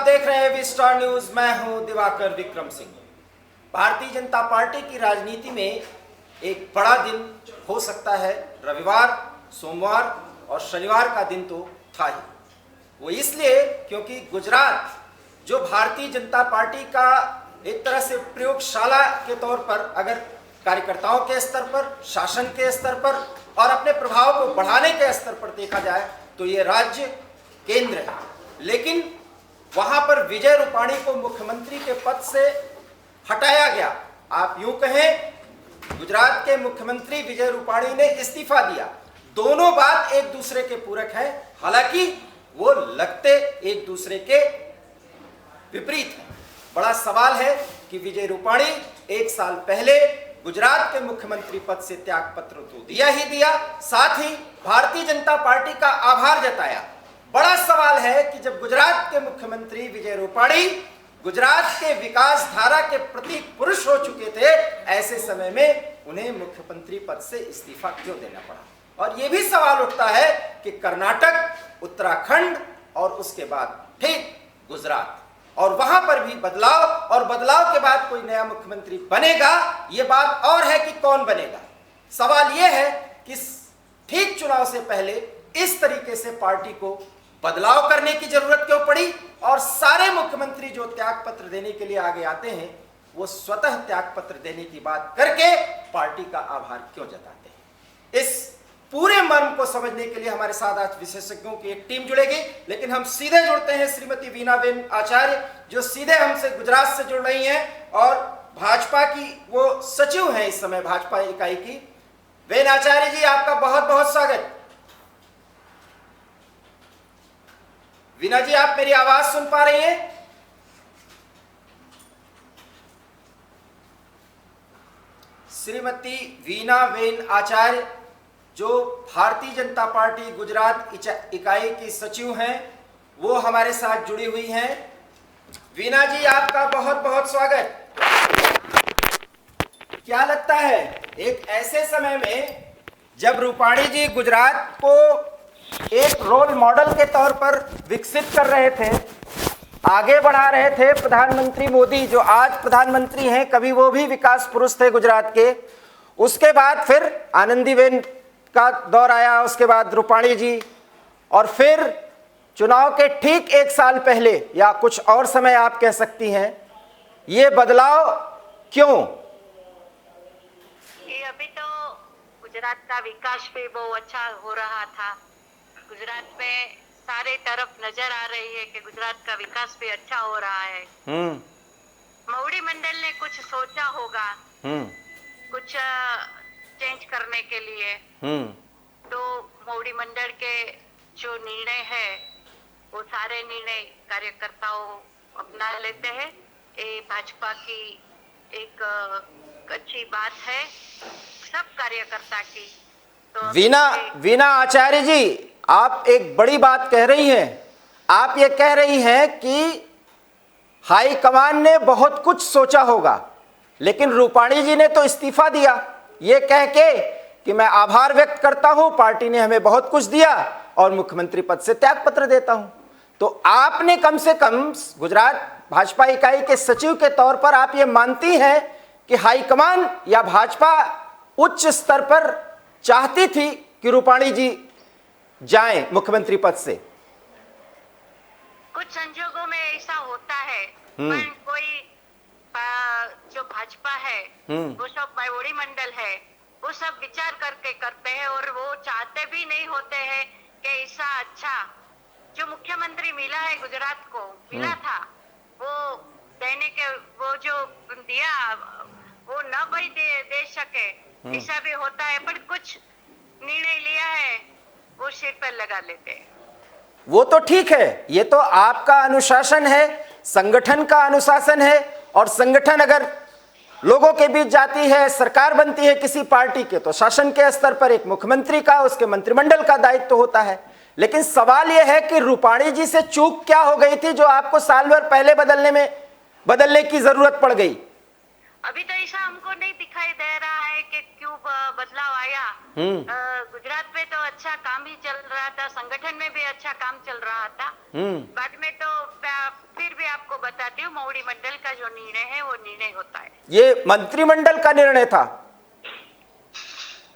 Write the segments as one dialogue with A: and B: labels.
A: देख रहे हैं वी स्टार न्यूज। मैं हूं दिवाकर विक्रम सिंह। भारतीय जनता पार्टी की राजनीति में एक बड़ा दिन हो सकता है। रविवार, सोमवार और शनिवार का दिन तो था ही। वो इसलिए क्योंकि गुजरात जो भारतीय जनता पार्टी का एक तरह से प्रयोगशाला के तौर पर अगर कार्यकर्ताओं के स्तर पर, शासन के स्तर पर और अपने प्रभाव को बढ़ाने के स्तर पर देखा जाए तो ये राज्य केंद्र है। लेकिन वहां पर विजय रूपाणी को मुख्यमंत्री के पद से हटाया गया। आप यूं कहें, गुजरात के मुख्यमंत्री विजय रूपाणी ने इस्तीफा दिया। दोनों बात एक दूसरे के पूरक हैं, हालांकि वो लगते एक दूसरे के विपरीत हैं। बड़ा सवाल है कि विजय रूपाणी एक साल पहले गुजरात के मुख्यमंत्री पद से त्याग पत्र तो दिया ही दिया, साथ ही भारतीय जनता पार्टी का आभार जताया। बड़ा सवाल है कि जब गुजरात के मुख्यमंत्री विजय रूपाणी गुजरात के विकास धारा के प्रतीक पुरुष हो चुके थे, ऐसे समय में उन्हें मुख्यमंत्री पद से इस्तीफा क्यों देना पड़ा। और यह भी सवाल उठता है कि कर्नाटक, उत्तराखंड और उसके बाद ठीक गुजरात, और वहां पर भी बदलाव, और बदलाव के बाद कोई नया मुख्यमंत्री बनेगा। यह बात और है कि कौन बनेगा। सवाल यह है कि ठीक चुनाव से पहले इस तरीके से पार्टी को बदलाव करने की जरूरत क्यों पड़ी, और सारे मुख्यमंत्री जो त्याग पत्र देने के लिए आगे आते हैं वो स्वतः त्याग पत्र देने की बात करके पार्टी का आभार क्यों जताते हैं। इस पूरे मर्म को समझने के लिए हमारे साथ आज विशेषज्ञों की एक टीम जुड़ेगी। लेकिन हम सीधे जुड़ते हैं श्रीमती वीणाबेन आचार्य, जो सीधे हमसे गुजरात से जुड़ रही हैं और भाजपा की वो सचिव हैं इस समय, भाजपा इकाई की। बेन आचार्य जी, आपका बहुत बहुत स्वागत। वीणा जी, आप मेरी आवाज सुन पा रही हैं? श्रीमती वीणाबेन आचार्य जो भारतीय जनता पार्टी गुजरात इकाई की सचिव हैं, वो हमारे साथ जुड़ी हुई हैं। वीणा जी, आपका बहुत बहुत स्वागत। क्या लगता है, एक ऐसे समय में जब रूपाणी जी गुजरात को एक रोल मॉडल के तौर पर विकसित कर रहे थे, आगे बढ़ा रहे थे, प्रधानमंत्री मोदी जो आज प्रधानमंत्री हैं, कभी वो भी विकास पुरुष थे गुजरात के। उसके बाद फिर आनंदीबेन का दौर आया, उसके बाद रूपाणी जी, और फिर चुनाव के ठीक एक साल पहले या कुछ और समय आप कह सकती हैं, ये बदलाव क्यों?
B: ये अभी तो गुजरात का विकास भी बहुत अच्छा हो रहा था। गुजरात में सारे तरफ नजर आ रही है कि गुजरात का विकास भी अच्छा हो रहा है। मौड़ी मंडल ने कुछ सोचा होगा कुछ चेंज करने के लिए, तो मौड़ी मंडल के जो निर्णय है वो सारे निर्णय कार्यकर्ताओं अपना लेते हैं। ये भाजपा की एक अच्छी बात है सब कार्यकर्ता की। तो
A: वीणा आचार्य जी, आप एक बड़ी बात कह रही हैं। आप ये कह रही हैं कि हाईकमान ने बहुत कुछ सोचा होगा, लेकिन रूपाणी जी ने तो इस्तीफा दिया ये कह के कि मैं आभार व्यक्त करता हूं, पार्टी ने हमें बहुत कुछ दिया और मुख्यमंत्री पद से त्याग पत्र देता हूं। तो आपने कम से कम गुजरात भाजपा इकाई के सचिव के तौर पर आप ये मानती हैं कि हाईकमान या भाजपा उच्च स्तर पर चाहती थी कि रूपाणी जी जाएं मुख्यमंत्री पद से?
B: कुछ संजोगों में ऐसा होता है, पर कोई जो भाजपा है वो सब मौड़ी मंडल है, वो सब विचार करके करते हैं और वो चाहते भी नहीं होते हैं कि ऐसा अच्छा जो मुख्यमंत्री मिला है गुजरात को मिला था वो देने के, वो जो दिया वो न भाई दे सके, ऐसा भी होता है। पर कुछ निर्णय लिया है वो सिर पर लगा लेते हैं।
A: वो तो ठीक है, ये तो आपका अनुशासन है, संगठन का अनुशासन है, और संगठन अगर लोगों के बीच जाती है, सरकार बनती है किसी पार्टी के, तो शासन के स्तर पर एक मुख्यमंत्री का, उसके मंत्रिमंडल का दायित्व तो होता है। लेकिन सवाल यह है कि रूपाणी जी से चूक क्या हो गई थी जो आपको साल भर पहले बदलने की जरूरत पड़ गई?
B: अभी तो ऐसा हमको नहीं दिखाई दे रहा है कि क्यों बदलाव आया। गुजरात में तो अच्छा काम ही चल रहा था, संगठन में भी अच्छा काम चल रहा था। बाद में तो फिर भी बताती हूँ, मौड़ी मंडल का जो निर्णय है वो निर्णय होता है।
A: ये मंत्रिमंडल का निर्णय था?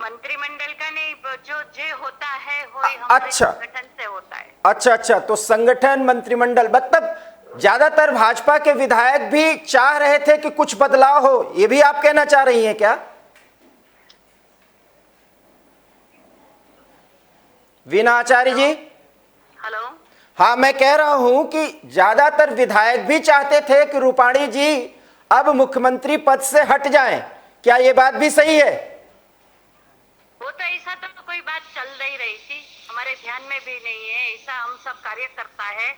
B: मंत्रिमंडल का नहीं, जो जे होता है वो हमारे
A: अच्छा,
B: संगठन से होता है।
A: अच्छा अच्छा, तो संगठन मंत्रिमंडल, मतलब ज्यादातर भाजपा के विधायक भी चाह रहे थे कि कुछ बदलाव हो, ये भी आप कहना चाह रही हैं क्या वीणा आचार्य जी?
B: हेलो,
A: हाँ, मैं कह रहा हूं कि ज्यादातर विधायक भी चाहते थे कि रूपाणी जी अब मुख्यमंत्री पद से हट जाएं, क्या ये बात भी सही है?
B: वो तो ऐसा तो कोई बात चल नहीं रही थी, हमारे ध्यान में भी नहीं है। ऐसा हम सब कार्यकर्ता है,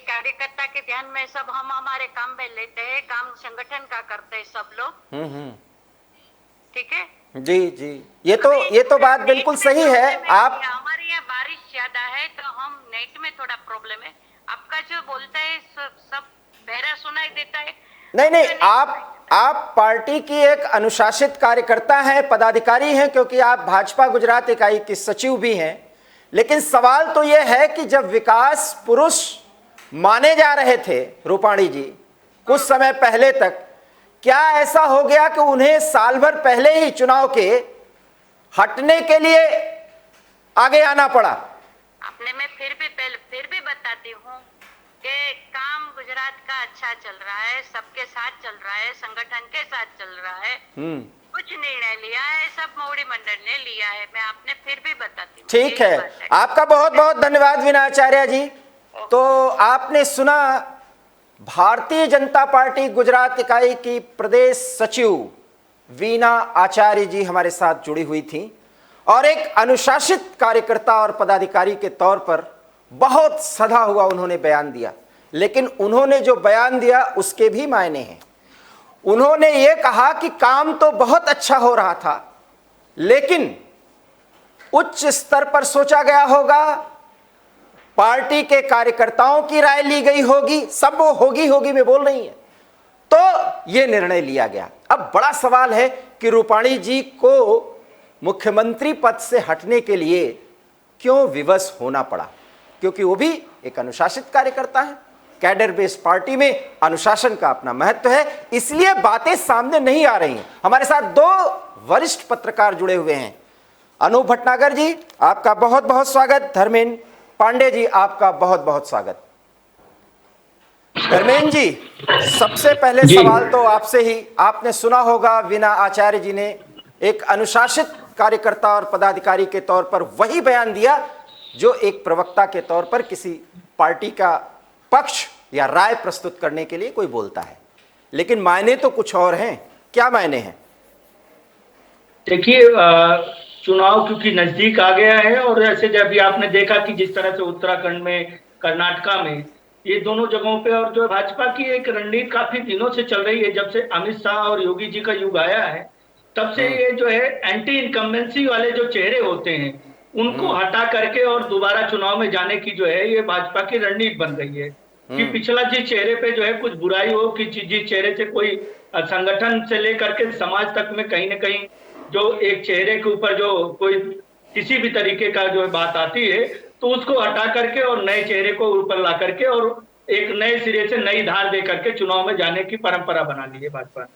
B: कार्यकर्ता के ध्यान में सब हम हमारे काम में लेते हैं, काम संगठन का करते हैं सब लोग। ठीक है
A: जी जी, ये तो बात बिल्कुल सही है। आप,
B: हमारे यहाँ बारिश ज्यादा है तो हम नेट में थोड़ा प्रॉब्लम है। आपका जो बोलता है सब बहरा सुनाई देता है।
A: नहीं नहीं, आप पार्टी की एक अनुशासित कार्यकर्ता हैं, पदाधिकारी हैं, क्योंकि आप भाजपा गुजरात इकाई की सचिव भी हैं। लेकिन सवाल तो यह है कि जब विकास पुरुष माने जा रहे थे रूपाणी जी कुछ समय पहले तक, क्या ऐसा हो गया कि उन्हें साल भर पहले ही चुनाव के हटने के लिए आगे आना पड़ा?
B: आपने, मैं फिर भी बताती हूँ कि काम गुजरात का अच्छा चल रहा है, सबके साथ चल रहा है, संगठन के साथ चल रहा है। कुछ निर्णय लिया है सब मौड़ी मंडल ने लिया है, मैं आपने फिर भी बताती हूँ।
A: ठीक है, आपका बहुत बहुत धन्यवाद वीणा आचार्य जी। तो आपने सुना, भारतीय जनता पार्टी गुजरात इकाई की प्रदेश सचिव वीणा आचार्य जी हमारे साथ जुड़ी हुई थी और एक अनुशासित कार्यकर्ता और पदाधिकारी के तौर पर बहुत सधा हुआ उन्होंने बयान दिया। लेकिन उन्होंने जो बयान दिया उसके भी मायने हैं। उन्होंने ये कहा कि काम तो बहुत अच्छा हो रहा था, लेकिन उच्च स्तर पर सोचा गया होगा, पार्टी के कार्यकर्ताओं की राय ली गई होगी, सब वो होगी में बोल रही है, तो ये निर्णय लिया गया। अब बड़ा सवाल है कि रूपाणी जी को मुख्यमंत्री पद से हटने के लिए क्यों विवश होना पड़ा, क्योंकि वो भी एक अनुशासित कार्यकर्ता है। कैडर बेस्ड पार्टी में अनुशासन का अपना महत्व है, इसलिए बातें सामने नहीं आ रही हैं। हमारे साथ दो वरिष्ठ पत्रकार जुड़े हुए हैं। अनूप भटनागर जी, आपका बहुत बहुत स्वागत। धर्मेंद्र पांडे जी, आपका बहुत बहुत स्वागत। धर्मेंद्र जी, सबसे पहले सवाल तो आपसे ही, आपने सुना होगा वीणा आचार्य जी ने एक अनुशासित कार्यकर्ता और पदाधिकारी के तौर पर वही बयान दिया जो एक प्रवक्ता के तौर पर किसी पार्टी का पक्ष या राय प्रस्तुत करने के लिए कोई बोलता है, लेकिन मायने तो कुछ और हैं। क्या मायने हैं?
C: देखिए, चुनाव क्योंकि नजदीक आ गया है और ऐसे जब भी आपने देखा कि जिस तरह से उत्तराखंड में, कर्नाटका में, ये दोनों जगहों पे, और जो भाजपा की एक रणनीति काफी दिनों से चल रही है, जब से अमित शाह और योगी जी का युग आया है तब से ये जो है एंटी इनकम्बेंसी वाले जो चेहरे होते हैं उनको हटा करके और दोबारा चुनाव में जाने की जो है ये भाजपा की रणनीति बन गई है कि पिछला जिस चेहरे पे जो है कुछ बुराई हो, कि जिस चेहरे से कोई संगठन से लेकर के समाज तक में कहीं ना कहीं जो एक चेहरे के ऊपर जो कोई किसी भी तरीके का जो बात आती है तो उसको हटा करके और नए चेहरे को ऊपर ला करके और एक नए सिरे से नई धार दे करके चुनाव में जाने की परंपरा बना ली है भाजपा।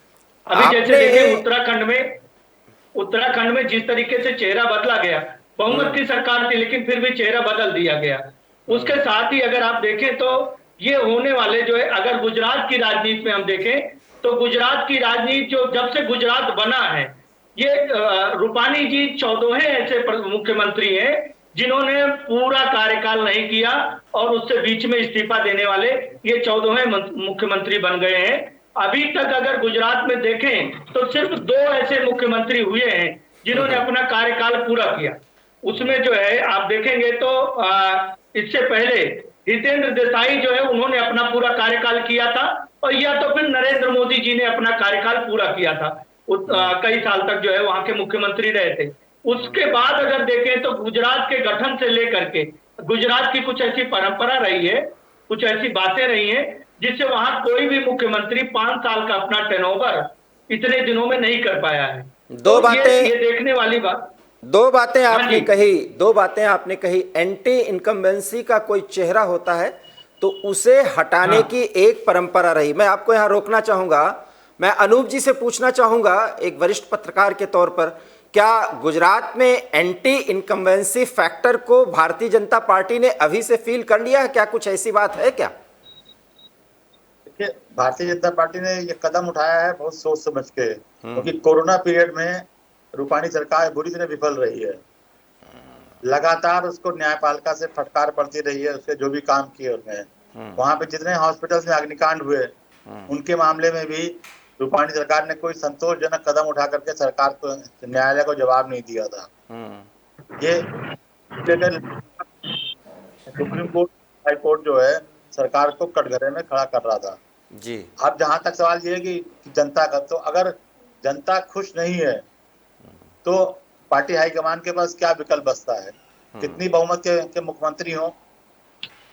C: अभी जैसे देखिए उत्तराखंड में जिस तरीके से चेहरा बदला गया, बहुमत की सरकार थी लेकिन फिर भी चेहरा बदल दिया गया। उसके साथ ही अगर आप देखें तो ये होने वाले जो है, अगर गुजरात की राजनीति में हम देखें तो गुजरात की राजनीति जो जब से गुजरात बना है, ये रूपाणी जी 14वें ऐसे मुख्यमंत्री हैं जिन्होंने पूरा कार्यकाल नहीं किया और उससे बीच में इस्तीफा देने वाले ये 14वें मुख्यमंत्री बन गए हैं। अभी तक अगर गुजरात में देखें तो सिर्फ 2 ऐसे मुख्यमंत्री हुए हैं जिन्होंने अपना कार्यकाल पूरा किया। उसमें जो है आप देखेंगे तो इससे पहले हितेंद्र देसाई जो है उन्होंने अपना पूरा कार्यकाल किया था, और या तो फिर नरेंद्र मोदी जी ने अपना कार्यकाल पूरा किया था। कई साल तक जो है वहां के मुख्यमंत्री रहे थे। उसके बाद अगर देखें तो गुजरात के गठन से लेकर के गुजरात की कुछ ऐसी परंपरा रही है, कुछ ऐसी बातें रही हैं जिससे वहां कोई भी मुख्यमंत्री 5 साल का अपना टर्नओवर इतने दिनों में नहीं कर पाया है।
A: दो बातें
C: ये देखने वाली बात,
A: दो बातें आपने कही। एंटी इनकम्बेंसी का कोई चेहरा होता है तो उसे हटाने की एक परंपरा रही। मैं आपको यहाँ रोकना चाहूंगा, मैं अनूप जी से पूछना चाहूंगा एक वरिष्ठ पत्रकार के तौर पर, क्या गुजरात में एंटी इनकम्बेंसी फैक्टर को भारतीय जनता पार्टी ने अभी से फील कर लिया है? क्या कुछ ऐसी बात है क्या?
D: देखिए, भारतीय जनता पार्टी ने ये कदम उठाया है बहुत सोच समझ के, क्योंकि कोरोना पीरियड में रूपाणी सरकार बुरी तरह विफल रही है। लगातार उसको न्यायपालिका से फटकार पड़ती रही है, उसके जो भी काम किए उसने। वहां पे जितने हॉस्पिटल्स में अग्निकांड हुए उनके मामले में भी रूपाणी सरकार ने कोई संतोषजनक कदम उठा करके सरकार को, न्यायालय को जवाब नहीं दिया था। ये सुप्रीम कोर्ट, हाई कोर्ट जो है सरकार को कटघरे में खड़ा कर रहा था
A: जी।
D: अब जहां तक सवाल ये है कि जनता का, तो अगर जनता खुश नहीं है तो पार्टी हाईकमान के पास क्या विकल्प बचता है? कितनी बहुमत के मुख्यमंत्री हो,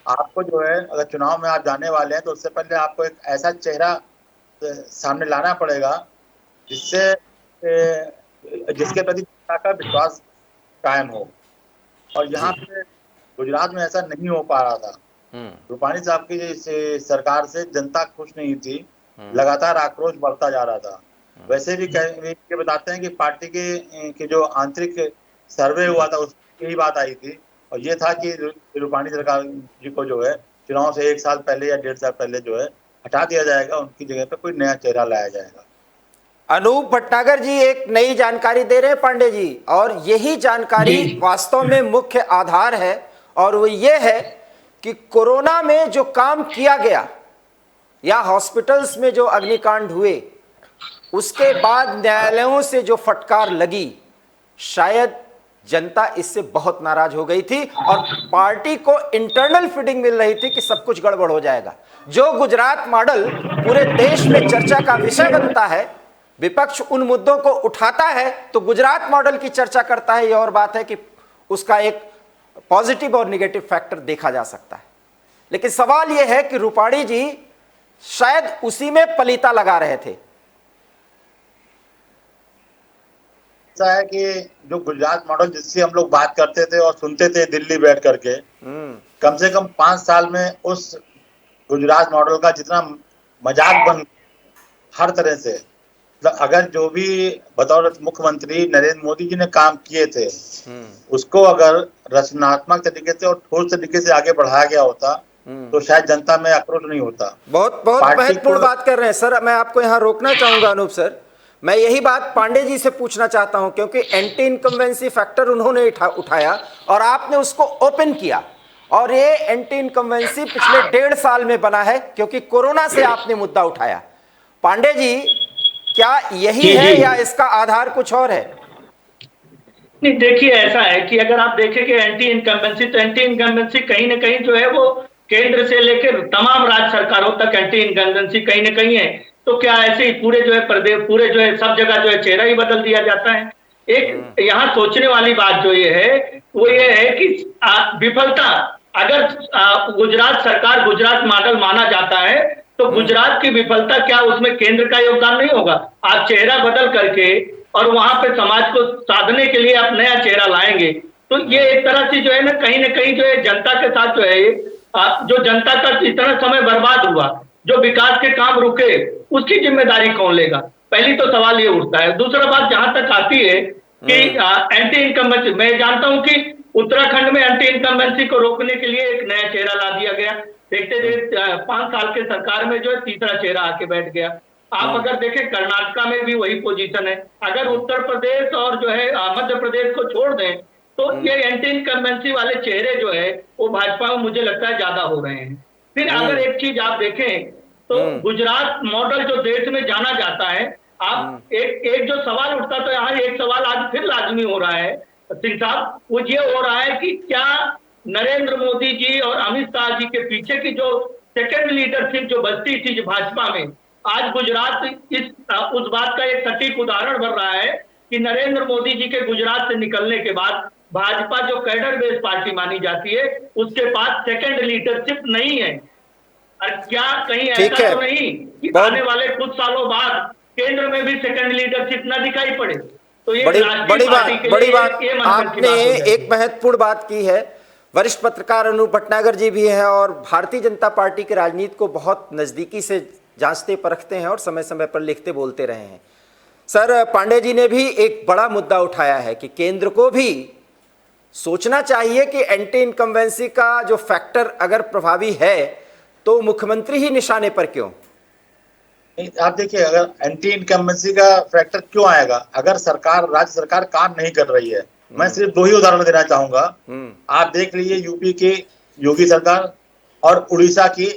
D: आपको जो है अगर चुनाव में आप जाने वाले हैं तो उससे पहले आपको एक ऐसा चेहरा सामने लाना पड़ेगा जिससे जिसके प्रति जनता का विश्वास कायम हो। और यहाँ पे गुजरात में ऐसा नहीं हो पा रहा था। रूपाणी साहब की सरकार से जनता खुश नहीं थी, लगातार आक्रोश बढ़ता जा रहा था। वैसे भी ये बताते हैं कि पार्टी के जो आंतरिक सर्वे हुआ था उसमें यही बात आई थी, और ये था कि रूपाणी सरकार जी को जो है चुनाव से 1 साल पहले या 1.5 साल पहले जो है हटा दिया जाएगा, उनकी जगह पे कोई नया चेहरा लाया जाएगा।
A: अनूप भटनागर जी एक नई जानकारी दे रहे हैं पांडे जी, और यही जानकारी वास्तव में मुख्य आधार है, और वो ये है कि कोरोना में जो काम किया गया या हॉस्पिटल्स में जो अग्निकांड हुए उसके बाद न्यायालयों से जो फटकार लगी, शायद जनता इससे बहुत नाराज हो गई थी और पार्टी को इंटरनल फीडिंग मिल रही थी कि सब कुछ गड़बड़ हो जाएगा। जो गुजरात मॉडल पूरे देश में चर्चा का विषय बनता है, विपक्ष उन मुद्दों को उठाता है तो गुजरात मॉडल की चर्चा करता है, यह और बात है कि उसका एक पॉजिटिव और निगेटिव फैक्टर देखा जा सकता है। लेकिन सवाल यह है कि रूपाणी जी शायद उसी में पलीता लगा रहे थे।
D: ऐसा है कि जो गुजरात मॉडल जिससे हम लोग बात करते थे और सुनते थे दिल्ली बैठ करके, कम से कम 5 साल में उस गुजरात मॉडल का जितना मजाक बन हर तरह से, अगर जो भी बतौर मुख्यमंत्री नरेंद्र मोदी जी ने काम किए थे उसको अगर रचनात्मक तरीके से और ठोस तरीके से आगे बढ़ाया गया होता तो शायद जनता में आक्रोश नहीं होता।
A: बहुत महत्वपूर्ण बात कर रहे हैं सर। मैं आपको यहाँ रोकना चाहूंगा अनूप सर, मैं यही बात पांडे जी से पूछना चाहता हूं, क्योंकि एंटी इनकम्बेंसी फैक्टर उन्होंने उठाया और आपने उसको ओपन किया, और ये एंटी इनकम्बेंसी पिछले 1.5 साल में बना है क्योंकि कोरोना से आपने मुद्दा उठाया। पांडे जी, क्या यही है या इसका आधार कुछ और है?
C: नहीं, देखिए ऐसा है कि अगर आप देखें कि एंटी इनकम्बेंसी, तो एंटी इनकम्बेंसी कहीं ना कहीं जो है वो केंद्र से लेकर तमाम राज्य सरकारों तक एंटी इनकम्बेंसी कहीं ना कहीं है। तो क्या ऐसे ही पूरे जो है प्रदेश, पूरे जो है सब जगह जो है चेहरा ही बदल दिया जाता है? एक यहाँ सोचने वाली बात जो ये है वो ये है कि विफलता, अगर गुजरात सरकार गुजरात मॉडल माना जाता है तो गुजरात की विफलता, क्या उसमें केंद्र का योगदान नहीं होगा? आप चेहरा बदल करके और वहां पे समाज को साधने के लिए आप नया चेहरा लाएंगे, तो ये एक तरह से जो है ना कहीं जो है जनता के साथ जो है जो जनता का इतना समय बर्बाद हुआ, जो विकास के काम रुके, उसकी जिम्मेदारी कौन लेगा? पहली तो सवाल ये उठता है। दूसरा बात जहां तक आती है कि एंटी इनकम्बेंसी, मैं जानता हूं कि उत्तराखंड में एंटी इनकम्बेंसी को रोकने के लिए एक नया चेहरा ला दिया गया। देखते देखते 5 साल के सरकार में जो है तीसरा चेहरा आके बैठ गया। आप अगर देखें कर्नाटका में भी वही पोजीशन है। अगर उत्तर प्रदेश और जो है मध्य प्रदेश को छोड़ दें तो ये एंटी इनकम्बेंसी वाले चेहरे जो है वो भाजपा में मुझे लगता है ज्यादा हो रहे हैं। फिर अगर एक चीज आप देखें तो गुजरात मॉडल जो देश में जाना जाता है, आप एक जो सवाल उठता, तो यहाँ एक सवाल आज फिर लाजमी हो रहा है सिंह साहब, वो ये हो रहा है कि क्या नरेंद्र मोदी जी और अमित शाह जी के पीछे की जो सेकेंड लीडरशिप जो बचती थी जो भाजपा में, आज गुजरात उस बात का एक सटीक उदाहरण बन रहा है कि नरेंद्र मोदी जी के गुजरात से निकलने के बाद भाजपा जो कैडर बेस्ड पार्टी मानी जाती है उसके पास सेकेंड लीडरशिप नहीं है। और क्या कहीं ऐसा तो नहीं कि आने वाले कुछ सालों बाद केंद्र में भी सेकेंड लीडरशिप ना दिखाई पड़े? तो ये
A: बड़ी बात आपने एक महत्वपूर्ण बात की है। वरिष्ठ पत्रकार अनूप भटनागर जी भी हैं और भारतीय जनता पार्टी की राजनीति को बहुत नज़दीकी से जांचते परखते हैं और समय समय पर लिखते बोलते रहे हैं। सर, पांडे जी ने भी एक बड़ा मुद्दा उठाया है कि केंद्र को भी सोचना चाहिए कि एंटी इनकम्बेंसी का जो फैक्टर अगर प्रभावी है तो मुख्यमंत्री ही निशाने पर क्यों?
D: आप देखिए, अगर एंटी इनकम्बेंसी का फैक्टर क्यों आएगा, अगर सरकार, राज्य सरकार काम नहीं कर रही है। मैं सिर्फ 2 ही उदाहरण देना चाहूंगा। आप देख लीजिए, यूपी की योगी सरकार और उड़ीसा की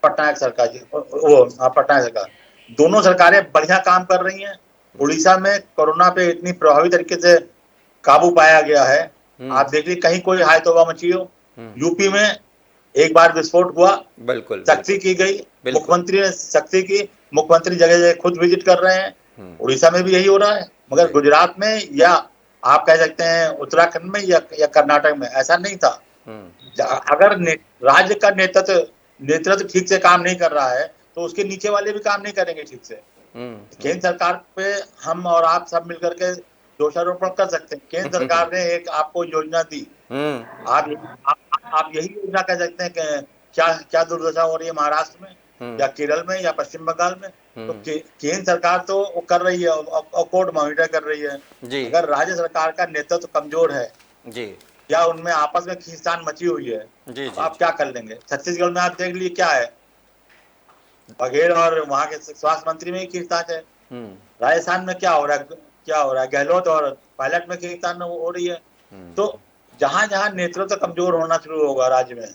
D: पटनायक सरकार जी, पटनायक सरकार, दोनों सरकारें बढ़िया काम कर रही हैं। उड़ीसा में कोरोना पे इतनी प्रभावी तरीके से काबू पाया गया है, आप देख लीजिए, कहीं कोई हाय तौबा मची हो। यूपी में एक बार विस्फोट हुआ,
A: बिल्कुल
D: सख्ती की गई, मुख्यमंत्री ने सख्ती की, मुख्यमंत्री जगह जगह खुद विजिट कर रहे हैं। उड़ीसा में भी यही हो रहा है, मगर गुजरात में या आप कह सकते हैं उत्तराखंड में या कर्नाटक में ऐसा नहीं था। अगर राज्य का नेतृत्व ठीक से काम नहीं कर रहा है तो उसके नीचे वाले भी काम नहीं करेंगे ठीक से। केंद्र सरकार पे हम और आप सब मिलकर के दोषारोपण कर सकते हैं। केंद्र सरकार ने एक आपको योजना दी, आप यही योजना कह सकते हैं कि क्या दुर्दशा हो रही है महाराष्ट्र में या केरल में या पश्चिम बंगाल में। तो केंद्र सरकार तो वो कर रही है और कोर्ट मॉनिटर कर रही है जी। अगर राज्य सरकार का नेतृत्व कमजोर है जी, या उनमें आपस में खींचतान मची हुई है जी, तो आप क्या कर लेंगे। छत्तीसगढ़ में आप देख लीजिए क्या है, बघेल और वहां के स्वास्थ्य मंत्री में ही खींचतान है। राजस्थान में क्या हो रहा है, गहलोत और पायलट में खींचतान हो रही है। तो जहां जहां नेतृत्व कमजोर होना शुरू होगा राज्य में,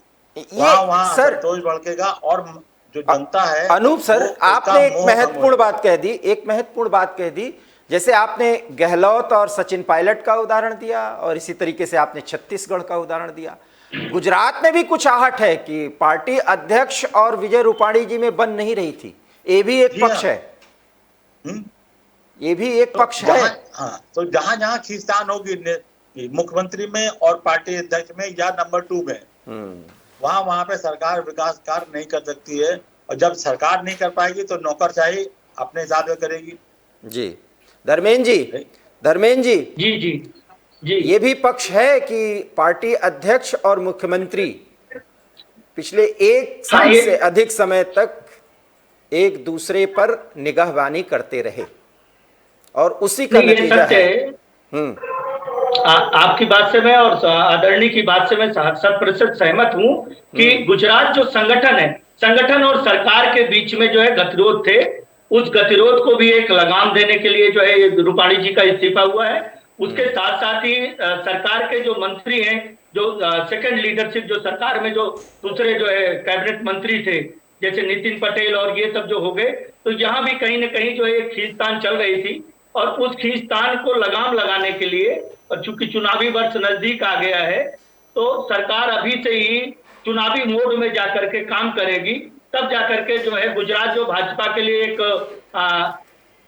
D: वहां असंतोष बढ़ेगा और जो जनता है।
A: अनूप सर, आपने एक महत्वपूर्ण बात कह दी, जैसे आपने गहलोत और सचिन पायलट का उदाहरण दिया और इसी तरीके से आपने छत्तीसगढ़ का उदाहरण दिया। गुजरात में भी कुछ आहट है कि पार्टी अध्यक्ष और विजय रूपाणी जी में बन नहीं रही थी। ये भी एक पक्ष है, ये भी एक पक्ष है।
D: हाँ, तो जहां जहां खींचतान होगी मुख्यमंत्री में और पार्टी अध्यक्ष में या नंबर 2 में, वहां पे सरकार विकास कार्य नहीं कर सकती है। और जब सरकार नहीं कर पाएगी तो नौकरशाही अपने हिसाब से करेगी
A: जी। धर्मेंद्र जी, ये भी पक्ष है कि पार्टी अध्यक्ष और मुख्यमंत्री पिछले 1 साल से अधिक समय तक एक दूसरे पर निगाहबानी करते रहे और उसी का नतीजा है।
C: आपकी बात से मैं और आदरणीय की बात से मैं 100% सहमत हूं कि गुजरात जो संगठन और सरकार के बीच में जो है गतिरोध थे, उस गतिरोध को भी एक लगाम देने के लिए जो है रूपाणी जी का इस्तीफा हुआ है। उसके साथ साथ ही सरकार के जो मंत्री हैं, जो सेकंड लीडरशिप जो सरकार में जो दूसरे जो है कैबिनेट मंत्री थे, जैसे नितिन पटेल और ये सब जो हो गए, तो यहाँ भी कहीं न कहीं जो है खींचतान चल रही थी। और उस खींचतान को लगाम लगाने के लिए, और चूंकि चुनावी वर्ष नजदीक आ गया है, तो सरकार अभी से ही चुनावी मोड में जाकर के काम करेगी। तब जाकर के जो है गुजरात जो भाजपा के लिए एक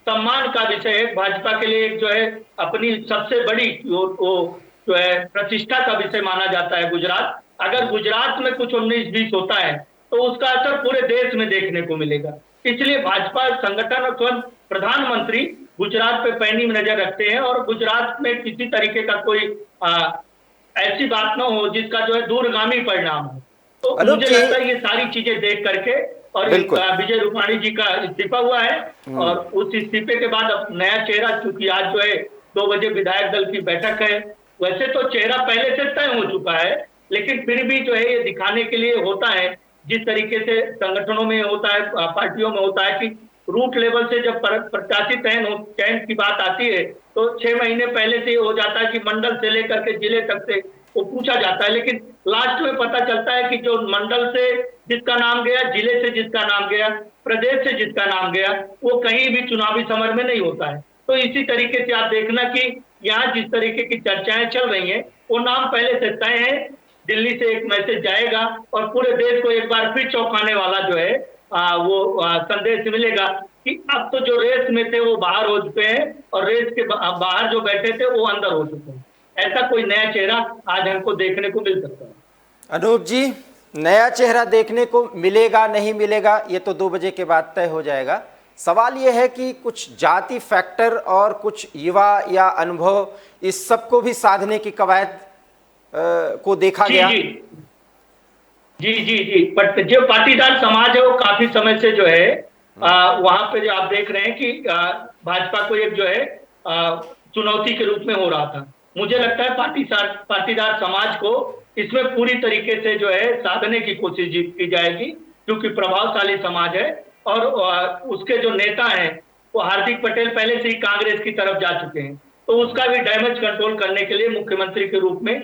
C: सम्मान का विषय है, भाजपा के लिए एक जो है अपनी सबसे बड़ी वो जो है प्रतिष्ठा का विषय माना जाता है गुजरात। अगर गुजरात में कुछ 19-20 होता है तो उसका असर पूरे देश में देखने को मिलेगा। इसलिए भाजपा संगठन और स्वयं प्रधानमंत्री गुजरात पे पैनी में नजर रखते हैं और गुजरात में किसी तरीके का कोई ऐसी बात ना हो जिसका जो है दूरगामी परिणाम हो। तो मुझे लगता है ये सारी चीजें देख करके और विजय रूपाणी जी का इस्तीफा हुआ है और उस इस्तीफे के बाद अब नया चेहरा, चूंकि आज जो है 2 बजे विधायक दल की बैठक है, वैसे तो चेहरा पहले से तय हो चुका है, लेकिन फिर भी जो है ये दिखाने के लिए होता है, जिस तरीके से संगठनों में होता है, पार्टियों में होता है कि रूट लेवल से जब प्रत्याशी चयन की बात आती है तो 6 महीने पहले से हो जाता है कि मंडल से लेकर के जिले तक से वो पूछा जाता है, लेकिन लास्ट में पता चलता है कि जो मंडल से जिसका नाम गया, जिले से जिसका नाम गया, प्रदेश से जिसका नाम गया, वो कहीं भी चुनावी समर में नहीं होता है। तो इसी तरीके से आप देखना कि यहाँ जिस तरीके की चर्चाएं चल रही हैं वो नाम पहले से तय है, दिल्ली से एक मैसेज जाएगा और पूरे देश को एक बार फिर चौंकाने वाला जो है वो संदेश मिलेगा कि अब तो जो रेस में थे वो बाहर हो चुके हैं और रेस के बाहर जो बैठे थे वो अंदर हो चुके हैं। ऐसा कोई नया चेहरा आज हमको देखने को मिल सकता है।
A: अनूप जी, नया चेहरा देखने को मिलेगा नहीं मिलेगा ये तो 2 बजे के बाद तय हो जाएगा। सवाल ये है कि कुछ जाति फैक्टर और कुछ युवा या अनुभव, इस सब को भी साधने की कवायद को देखा
C: जी
A: गया।
C: जी जी जी जी, बट जो पाटीदार समाज है वो काफी समय से जो है वहां पे जो आप देख रहे हैं कि भाजपा को एक जो है चुनौती के रूप में हो रहा था। मुझे लगता है पाटीदार समाज को इसमें पूरी तरीके से जो है साधने की कोशिश की जाएगी, क्योंकि प्रभावशाली समाज है और उसके जो नेता हैं वो हार्दिक पटेल पहले से ही कांग्रेस की तरफ जा चुके हैं, तो उसका भी डैमेज कंट्रोल करने के लिए मुख्यमंत्री के रूप में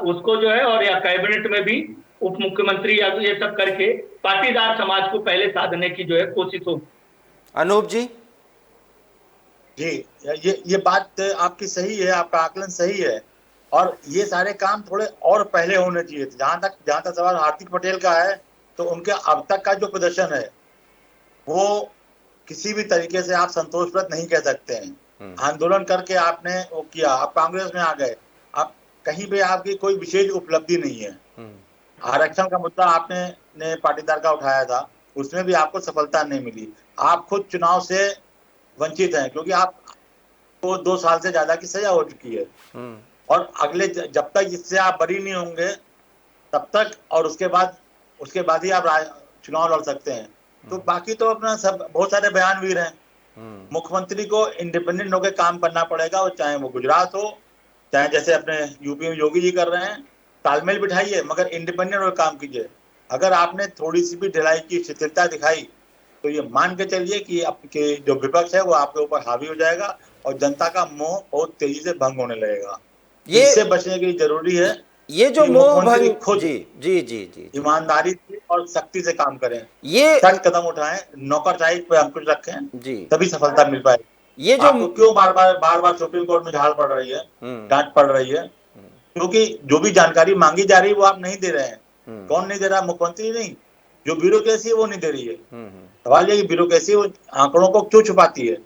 C: उसको जो है, और या कैबिनेट में भी उप मुख्यमंत्री या ये सब करके पाटीदार समाज को पहले साधने की जो है कोशिश होगी।
A: अनूप जी।
D: जी, ये बात आपकी सही है, आपका आकलन सही है, और ये सारे काम थोड़े और पहले होने चाहिए थे। जहां तक सवाल हार्दिक पटेल का है, तो उनके अब तक का जो प्रदर्शन है वो किसी भी तरीके से आप संतोषप्रद नहीं कह सकते हैं। आंदोलन करके आपने वो किया, आप कांग्रेस में आ गए, आप कहीं भी आपकी कोई विशेष उपलब्धि नहीं है। आरक्षण का मुद्दा आपने पाटीदार का उठाया था, उसमें भी आपको सफलता नहीं मिली। आप खुद चुनाव से वंचित हैं, क्योंकि आपको 2 साल से ज्यादा की सजा हो चुकी है, और अगले जब तक इससे आप बरी नहीं होंगे तब तक, और उसके बाद ही आप चुनाव लड़ सकते हैं। तो बाकी तो अपना सब बहुत सारे बयानवीर हैं। मुख्यमंत्री को इंडिपेंडेंट होकर काम करना पड़ेगा, और चाहे वो गुजरात हो, चाहे जैसे अपने यूपी में योगी जी कर रहे हैं, तालमेल बिठाइए, मगर इंडिपेंडेंट होकर काम कीजिए। अगर आपने थोड़ी सी भी ढिलाई की, शिथिलता दिखाई, तो ये मान के चलिए कि आपके जो विपक्ष है वो आपके ऊपर हावी हो जाएगा, और जनता का मोह बहुत तेजी से भंग होने लगेगा। इससे बचने के लिए जरूरी है
A: ये जो मोह भंग,
D: खुद
A: जी जी जी जी
D: ईमानदारी से और सख्ती से काम करें,
A: ये
D: सख्त कदम उठाएं, नौकरशाही पे अंकुश रखें
A: जी,
D: तभी सफलता मिल पाएगी। ये जो आपको क्यों बार बार सुप्रीम कोर्ट में झाड़ पड़ रही है, डांट पड़ रही है, क्योंकि जो भी जानकारी मांगी जा रही है वो आप नहीं दे रहे हैं। कौन नहीं दे रहा? मुख्यमंत्री नहीं, जो ब्यूरोक्रेसी है वो नहीं दे रही है। सवाल ये कि ब्यूरोक्रेसी आंकड़ों को क्यों छुपाती है?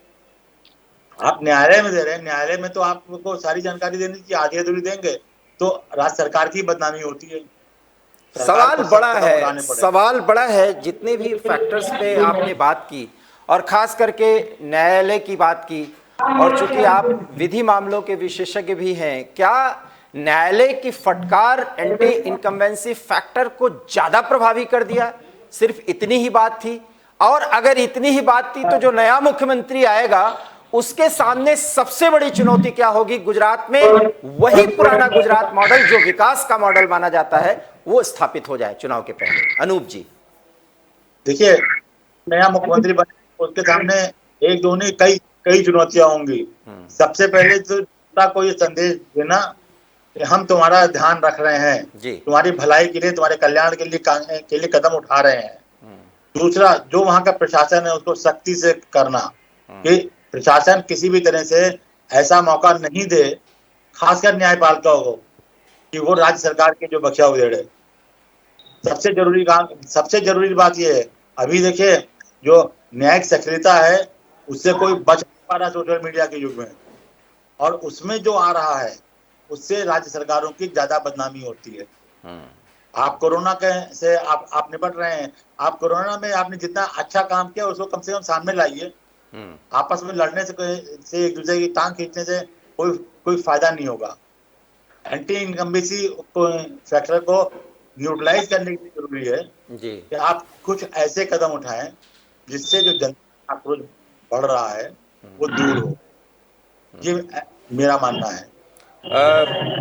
D: आप न्यायालय में दे रहे हैं, न्यायालय में तो आपको सारी जानकारी देनी चाहिए, आधी अधूरी देंगे तो राज्य सरकार की बदनामी होती है।
A: सवाल बड़ा है। जितने भी फैक्टर्स पे आपने बात की, और खास करके न्यायालय की बात की, और चूंकि आप विधि मामलों के विशेषज्ञ भी हैं, क्या न्यायालय की फटकार एंटी इनकम्बेंसी फैक्टर को ज्यादा प्रभावी कर दिया? सिर्फ इतनी ही बात थी? और अगर इतनी ही बात थी तो जो नया मुख्यमंत्री आएगा उसके सामने सबसे बड़ी चुनौती क्या होगी? गुजरात में वही पुराना गुजरात मॉडल जो विकास का मॉडल माना जाता है वो स्थापित हो जाए चुनाव के पहले। अनूप जी।
D: देखिए, नया मुख्यमंत्री बने उसके सामने एक दो नहीं कई चुनौतियां होंगी। सबसे पहले तो को ये संदेश देना कि हम तुम्हारा ध्यान रख रहे हैं, तुम्हारी भलाई के लिए, तुम्हारे कल्याण के लिए कदम उठा रहे हैं। दूसरा, जो वहां का प्रशासन है उसको सख्ती से करना, कि प्रशासन किसी भी तरह से ऐसा मौका नहीं दे, खासकर न्यायपालिकाओं को, कि वो राज्य सरकार के जो बख्शा उधेड़े। सबसे जरूरी बात यह है, अभी देखिए जो न्यायिक सक्रियता है उससे कोई बच नहीं पा रहा सोशल मीडिया के युग में, और उसमें जो आ रहा है उससे राज्य सरकारों की ज्यादा बदनामी होती है। आप कोरोना से आप निपट रहे हैं, आप कोरोना में आपने जितना अच्छा काम किया उसको कम से कम सामने लाइए। आपस में लड़ने से एक दूसरे की टांग खींचने से कोई फायदा नहीं होगा। एंटी इनकम्बेंसी फैक्टर को न्यूट्रलाइज करने की जरूरी है कि आप कुछ ऐसे कदम उठाएं जिससे जो जनता आक्रोश बढ़ रहा है वो दूर हो। ये मेरा मानना है।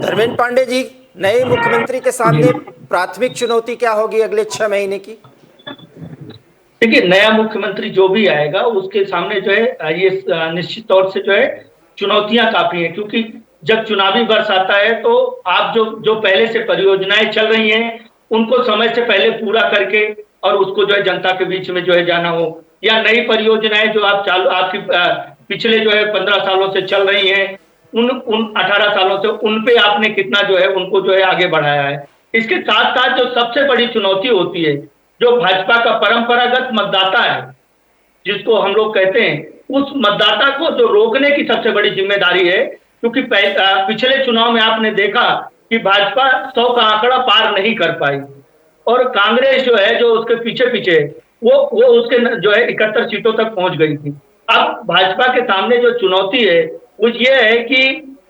A: धर्मेंद्र पांडे जी, नए मुख्यमंत्री के सामने प्राथमिक चुनौती क्या होगी अगले 6 महीने की?
C: देखिए, नया मुख्यमंत्री जो भी आएगा उसके सामने जो है ये निश्चित तौर से जो है चुनौतियां काफी हैं, क्योंकि जब चुनावी वर्ष आता है तो आप जो पहले से परियोजनाएं चल रही हैं उनको समय से पहले पूरा करके और उसको जो है जनता के बीच में जो है जाना हो, या नई परियोजनाएं जो आपकी पिछले जो है 15 सालों से चल रही हैं, उन 18 सालों से उन पे आपने कितना जो है उनको जो है आगे बढ़ाया है। इसके साथ साथ जो सबसे बड़ी चुनौती होती है, जो भाजपा का परंपरागत मतदाता है जिसको हम लोग कहते हैं, उस मतदाता को जो रोकने की सबसे बड़ी जिम्मेदारी है, क्योंकि पिछले चुनाव में आपने देखा कि भाजपा 100 का आंकड़ा पार नहीं कर पाई, और कांग्रेस जो है जो उसके पीछे वो उसके जो है 71 सीटों तक पहुंच गई थी। अब भाजपा के सामने जो चुनौती है वो ये है कि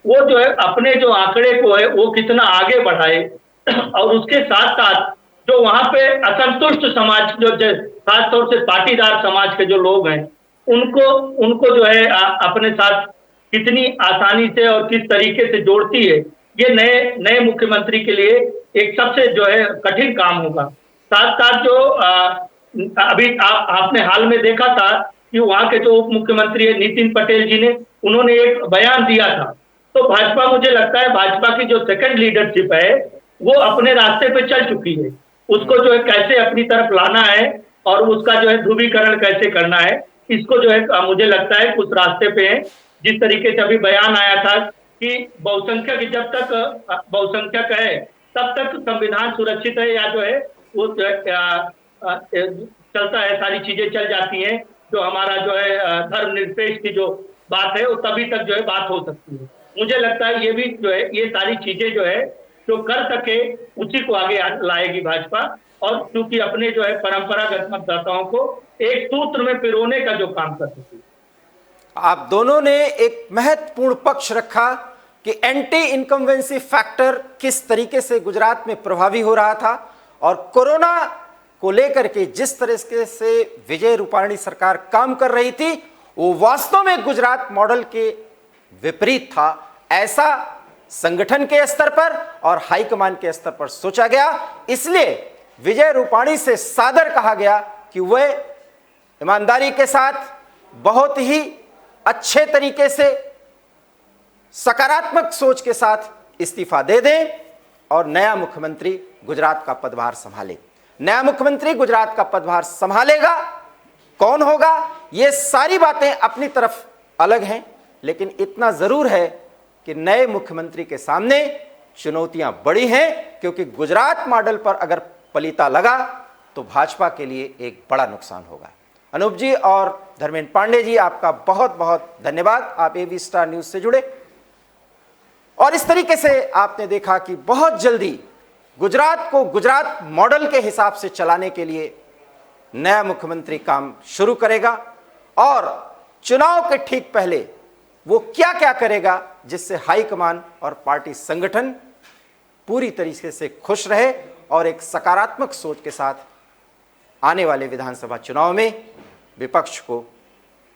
C: वो जो है अपने जो आंकड़े को है वो कितना आगे बढ़ाए, और उसके साथ साथ जो वहां पे असंतुष्ट समाज जो खासतौर से पाटीदार समाज के जो लोग हैं उनको उनको जो है अपने साथ कितनी आसानी से और किस तरीके से जोड़ती है, ये नए नए मुख्यमंत्री के लिए एक सबसे जो है कठिन काम होगा। साथ साथ जो अभी आपने हाल में देखा था कि वहां के जो उप मुख्यमंत्री है नितिन पटेल जी ने, उन्होंने एक बयान दिया था। तो भाजपा, मुझे लगता है भाजपा की जो सेकंड लीडरशिप है वो अपने रास्ते पे चल चुकी है। उसको जो है कैसे अपनी तरफ लाना है और उसका जो है ध्रुवीकरण कैसे करना है, इसको जो है मुझे लगता है उस रास्ते पे है। जिस तरीके से अभी बयान आया था कि बहुसंख्यक जब तक बहुसंख्यक है तब तक संविधान सुरक्षित है, या जो है वो चलता है, सारी चीजें चल जाती हैं, जो हमारा जो है धर्मनिरपेक्ष की जो बात है वो तभी तक जो है बात हो सकती है। मुझे लगता है ये भी जो है ये सारी चीजें जो है जो कर सके उसी को आगे लाएगी भाजपा, और क्योंकि अपने जो है परंपरागत मतदाताओं को एक सूत्र में पिरोने का जो काम कर सके।
A: आप दोनों ने एक महत्वपूर्ण पक्ष रखा कि एंटी इनकम्बेंसी फैक्टर किस तरीके से गुजरात में प्रभावी हो रहा था, और कोरोना को लेकर के जिस तरह से विजय रूपाणी सरकार काम कर रही थी वो वास्तव में गुजरात मॉडल के विपरीत था। ऐसा संगठन के स्तर पर और हाईकमान के स्तर पर सोचा गया, इसलिए विजय रूपाणी से सादर कहा गया कि वह ईमानदारी के साथ बहुत ही अच्छे तरीके से सकारात्मक सोच के साथ इस्तीफा दे दें और नया मुख्यमंत्री गुजरात का पदभार संभाले। नया मुख्यमंत्री गुजरात का पदभार संभालेगा, कौन होगा, ये सारी बातें अपनी तरफ अलग हैं, लेकिन इतना जरूर है कि नए मुख्यमंत्री के सामने चुनौतियां बड़ी हैं, क्योंकि गुजरात मॉडल पर अगर पलीता लगा तो भाजपा के लिए एक बड़ा नुकसान होगा। अनूप जी और धर्मेंद्र पांडे जी, आपका बहुत बहुत धन्यवाद। आप एबी स्टार न्यूज से जुड़े और इस तरीके से आपने देखा कि बहुत जल्दी गुजरात को गुजरात मॉडल के हिसाब से चलाने के लिए नया मुख्यमंत्री काम शुरू करेगा, और चुनाव के ठीक पहले वो क्या क्या करेगा जिससे हाईकमान और पार्टी संगठन पूरी तरीके से खुश रहे और एक सकारात्मक सोच के साथ आने वाले विधानसभा चुनाव में विपक्ष को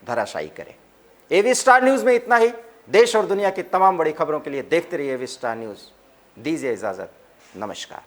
A: धराशायी करे। एबी स्टार न्यूज में इतना ही। देश और दुनिया की तमाम बड़ी खबरों के लिए देखते रहिए एबी स्टार न्यूज। दीजिए इजाजत, नमस्कार।